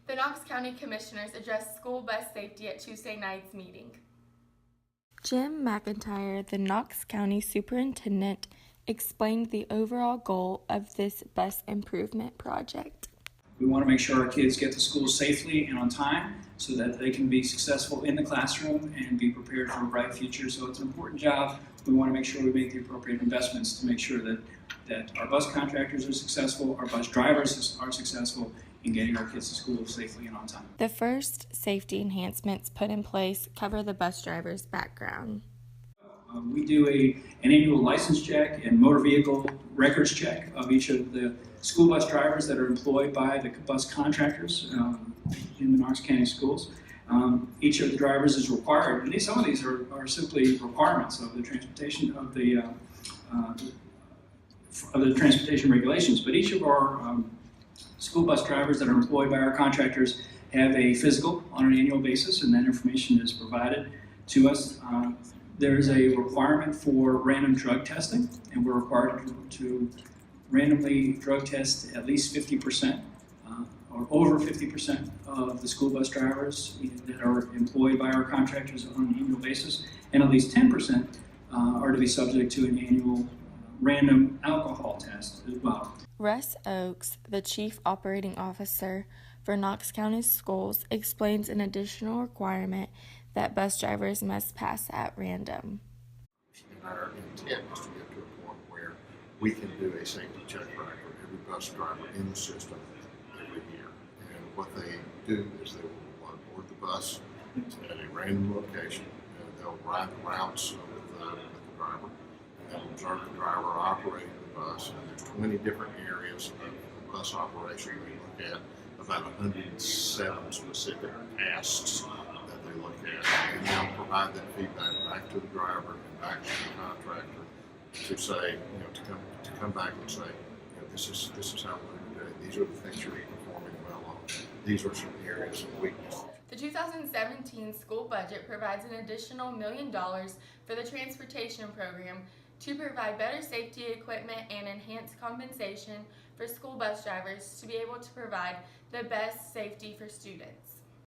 The Knox County Commissioners addressed school bus safety at Tuesday night's meeting. Jim McIntyre, the Knox County Superintendent, explained the overall goal of this bus improvement project. We want to make sure our kids get to school safely and on time so that they can be successful in the classroom and be prepared for a bright future. So it's an important job. We want to make sure we make the appropriate investments to make sure that our bus contractors are successful, our bus drivers are successful in getting our kids to school safely and on time. The first safety enhancements put in place cover the bus driver's background. We do an annual license check and motor vehicle records check of each of the school bus drivers that are employed by the bus contractors in the Knox County schools. Each of the drivers is required, and some of these are simply requirements of the transportation transportation regulations. But each of our school bus drivers that are employed by our contractors have a physical on an annual basis, and that information is provided to us. There is a requirement for random drug testing, and we're required to randomly drug test at least 50% or over 50% of the school bus drivers that are employed by our contractors on an annual basis, and at least 10% are to be subject to an annual random alcohol test as well. Russ Oakes, the Chief Operating Officer for Knox County Schools, explains an additional requirement that bus drivers must pass at random. And our intent is to get to a point where we can do a safety check for every bus driver in the system every year. And what they do is they will board the bus at a random location, and they'll ride the routes with the driver, and they'll observe the driver operating the bus. And there's 20 different areas of the bus operation. We look at about 107 specific tasks that they look at, and they'll provide that feedback back to the driver and back to the contractor to say, to come back and say, this is how we're doing it. These are the things you're performing well on. These are some areas of weakness. The 2017 school budget provides an additional $1 million for the transportation program to provide better safety equipment and enhanced compensation for school bus drivers to be able to provide the best safety for students.